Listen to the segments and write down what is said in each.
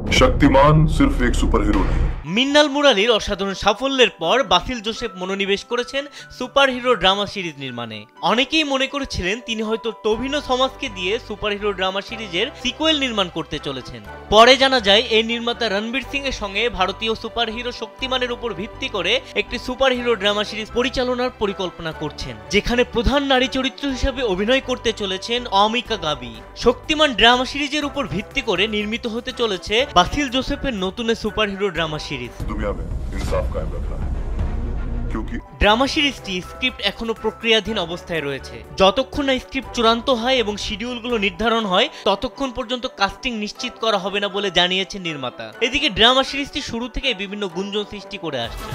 शक्तिमान सिर्फ एक super hero नहीं। মিন্নাল মুরালির অসাধারণ সাফল্যের পর বাসিল জোসেফ মনোনিবেশ করেছেন সুপারহিরো ড্রামা সিরিজ নির্মাণে। অনেকেই মনে করেছিলেন তিনি হয়তো টোভিনো থমাসকে দিয়ে সুপারহিরো ড্রামা সিরিজের সিকুয়েল নির্মাণ করতে চলেছেন। পরে জানা যায় এই নির্মাতা রণবীর সিং এর সঙ্গে ভারতীয় সুপারহিরো শক্তিমানের উপর ভিত্তি করে একটি সুপারহিরো ড্রামা সিরিজ পরিচালনার পরিকল্পনা করছেন, যেখানে প্রধান নারী চরিত্র হিসেবে অভিনয় করতে চলেছেন অমিকা গাবি। শক্তিমান ড্রামা সিরিজের উপর ভিত্তি করে নির্মিত হতে চলেছে বাসিল জোসেফের নতুন সুপারহিরো ড্রামা সিরিজ। दुनिया में इंसाफ कायम रखना है, क्योंकि ড্রামা সিরিজটি স্ক্রিপ্ট এখনো প্রক্রিয়াধীন অবস্থায় রয়েছে। যতক্ষণ না স্ক্রিপ্ট চূড়ান্ত হয় এবং শিডিউলগুলো নির্ধারণ হয় ততক্ষণ পর্যন্ত কাস্টিং নিশ্চিত করা হবে না বলে জানিয়েছেন নির্মাতা। এদিকে ড্রামা সিরিজটি শুরু থেকে বিভিন্ন গুঞ্জন সৃষ্টি করে আসছে।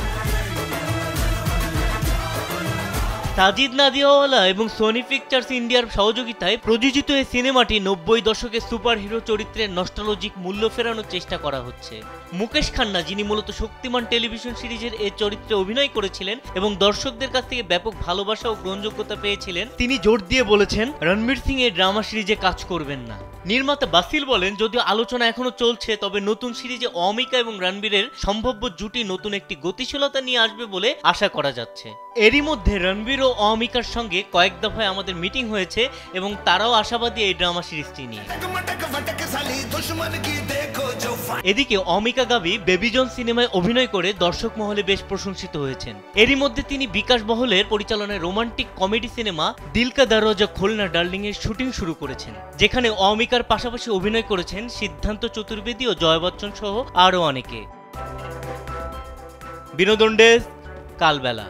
সাজিদ নাদিয়াওয়ালা এবং সোনি পিকচার্স ইন্ডিয়ার সহযোগিতায় প্রযোজিত এই সিনেমাটি 90 দশকের সুপারহিরো চরিত্রের নস্টালজিক মূল্য ফেরানোর চেষ্টা করা হচ্ছে। মুকেশ খান্না, যিনি মূলত শক্তিমান টেলিভিশন সিরিজের এই চরিত্রে অভিনয় করেছিলেন এবং দর্শকদের কাছ থেকে ব্যাপক ভালোবাসা ও গ্রহণযোগ্যতা পেয়েছিলেন, তিনি জোর দিয়ে বলেছেন রণবীর সিং এই ড্রামা সিরিজে কাজ করবেন না। নির্মাতা বাসিল বলেন, যদিও আলোচনা এখনো চলছে, তবে নতুন সিরিজে অমিকা এবং রণবীরের সম্ভাব্য জুটি নতুন একটি গতিশীলতা নিয়ে আসবে বলে আশা করা যাচ্ছে। এরই মধ্যে রণবীর ও অমিকার সঙ্গে কয়েক দফায় আমাদের মিটিং হয়েছে এবং তারাও আশাবাদী এই ড্রামা সিরিজটি নিয়ে। এদিকে অমিকা গাবি বেবি জন সিনেমায় অভিনয় করে দর্শক মহলে বেশ প্রশংসিত হয়েছেন। এরই মধ্যে তিনি বিকাশ বহলের পরিচালনায় রোমান্টিক কমেডি সিনেমা দিল কা দরওয়াজা খোলনা ডার্লিং এর শুটিং শুরু করেছেন, যেখানে অমিকার পাশাপাশি অভিনয় করেছেন সিদ্ধান্ত চতুর্বেদী ও জয় বচ্চন সহ আরও অনেকে। বিনোদন ডেস্ক, কালবেলা।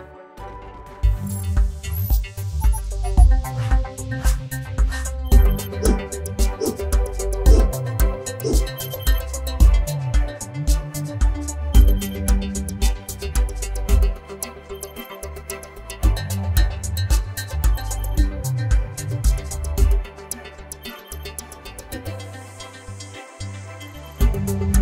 Thank you.